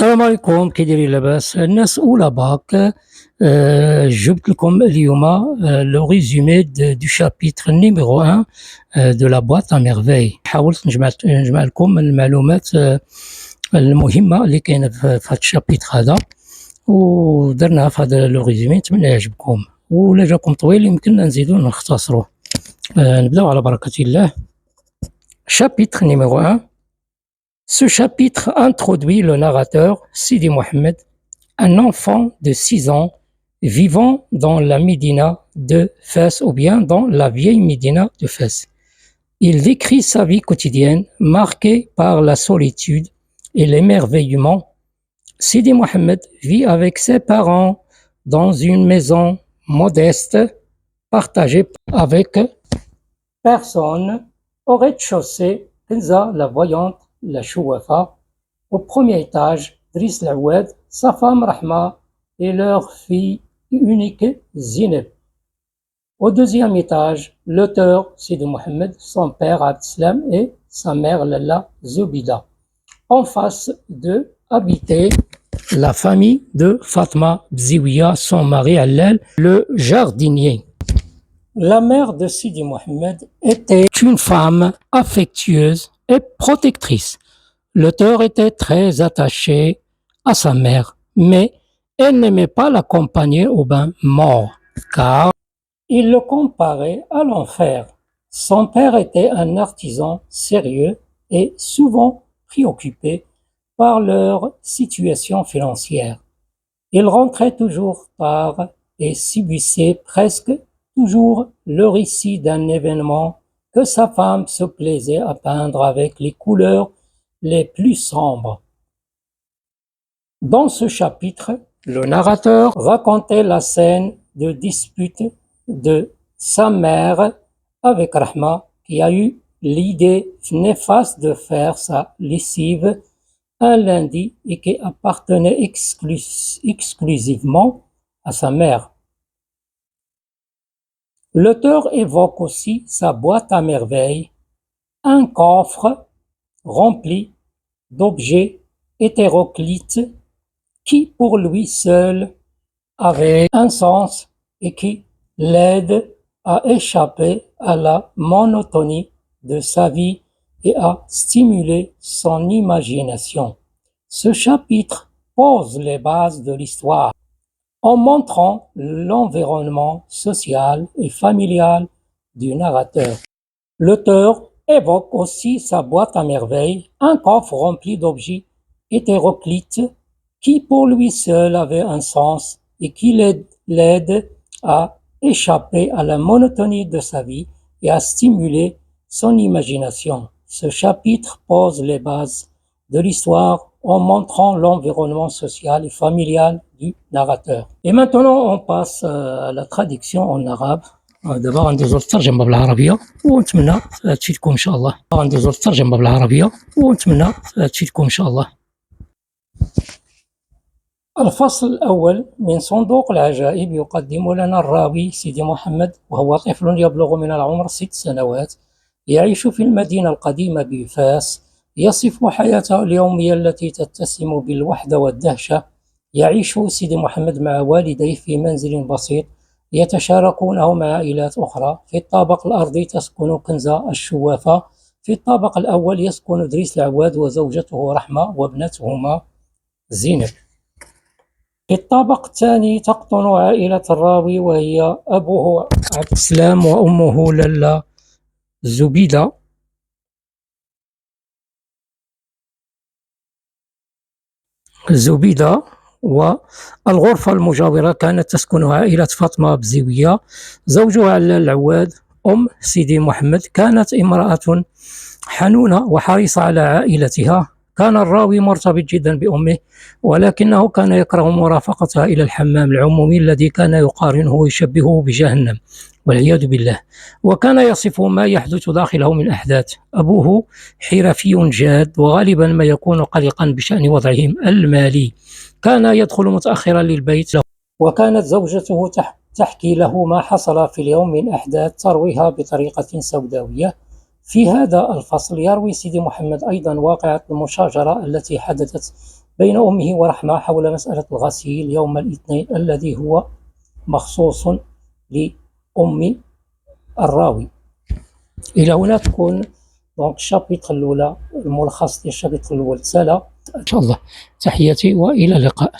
السلام عليكم، كي دايرين لاباس الناس أولى باك. جبت لكم اليوم لو ريزومي دو شابيتر نيميرو 1 دو لا بواط ا ميرفي. حاولت نجمع لكم المعلومات المهمة اللي كاينة في هذا الشابيتر هذا، ودرناها في هذا لو ريزومي. نتمنى يعجبكم، ولا جاكم طويل يمكن نزيدو نختصروه. نبداو على بركة الله. Chapitre numéro 1. Ce chapitre introduit le narrateur, Sidi Mohammed, un enfant de 6 ans vivant dans la Médina de Fès ou bien dans la vieille Médina de Fès. Il décrit sa vie quotidienne marquée par la solitude et l'émerveillement. Sidi Mohammed vit avec ses parents dans une maison modeste partagée avec personne. Au rez-de-chaussée, Kenza, la voyante, la Chouafa. Au premier étage, Driss Laoued, sa femme Rahma et leur fille unique Zineb. Au deuxième étage, l'auteur Sidi Mohammed, son père Abdeslam et sa mère Lalla Zoubida. En face d'eux habitait la famille de Fatma Bziouia, son mari Allal, le jardinier. La mère de Sidi Mohammed était une femme affectueuse et protectrice. L'auteur était très attaché à sa mère, mais elle n'aimait pas l'accompagner au bain mort, car il le comparait à l'enfer. Son père était un artisan sérieux et souvent préoccupé par leur situation financière. Il rentrait toujours tard et subissait presque toujours le récit d'un événement que sa femme se plaisait à peindre avec les couleurs les plus sombres. Dans ce chapitre, le narrateur racontait la scène de dispute de sa mère avec Rahma, qui a eu l'idée néfaste de faire sa lessive un lundi et qui appartenait exclusivement à sa mère. L'auteur évoque aussi sa boîte à merveilles, un coffre rempli d'objets hétéroclites qui pour lui seul avait un sens et qui l'aide à échapper à la monotonie de sa vie et à stimuler son imagination. Ce chapitre pose les bases de l'histoire en montrant l'environnement social et familial du narrateur. L'auteur évoque aussi sa boîte à merveilles, un coffre rempli d'objets hétéroclites qui pour lui seul avait un sens et qui l'aide à échapper à la monotonie de sa vie et à stimuler son imagination. Ce chapitre pose les bases de l'histoire en montrant l'environnement social et familial du narrateur. Et maintenant, on passe à la traduction en arabe. دابا غندوزو للترجمة بالعربية ونتمنى تفيدكم إن شاء الله. غندوزو للترجمة بالعربية ونتمنى تفيدكم إن شاء الله. الفصل الأول من صندوق العجائب يقدم لنا الراوي سيدي محمد وهو طفل يبلغ من العمر 6 سنوات يعيش في المدينة القديمة بفاس. يصف حياته اليومية التي تتسم بالوحدة والدهشة. يعيش سيدي محمد مع والديه في منزل بسيط يتشاركونه مع عائلات أخرى. في الطابق الأرضي تسكن كنزة الشوافة. في الطابق الأول يسكن دريس العواد وزوجته رحمة وابنتهما زينب. في الطابق الثاني تقطن عائلة الراوي وهي أبوه عبد السلام وأمه للا زبيدة. والغرفة المجاورة كانت تسكنها عائلة فاطمة بزيوية. زوجها علال العواد أم سيدي محمد كانت امرأة حنونة وحريصة على عائلتها. كان الراوي مرتبط جدا بأمه ولكنه كان يكره مرافقتها إلى الحمام العمومي الذي كان يقارنه ويشبهه بجهنم والعياذ بالله، وكان يصف ما يحدث داخله من أحداث. أبوه حرفي جاد وغالبا ما يكون قلقا بشأن وضعهم المالي. كان يدخل متأخرا للبيت وكانت زوجته تحكي له ما حصل في اليوم من أحداث ترويها بطريقة سوداوية. في هذا الفصل يروي سيدي محمد أيضا واقعة المشاجرة التي حدثت بين أمه ورحمة حول مسألة الغسيل يوم الاثنين الذي هو مخصوص لأم الراوي. إلى هنا تكون دونك الشابيتر الأولى، الملخص ديال الشابيتر الأول سالا. إن شاء الله، تحياتي وإلى اللقاء.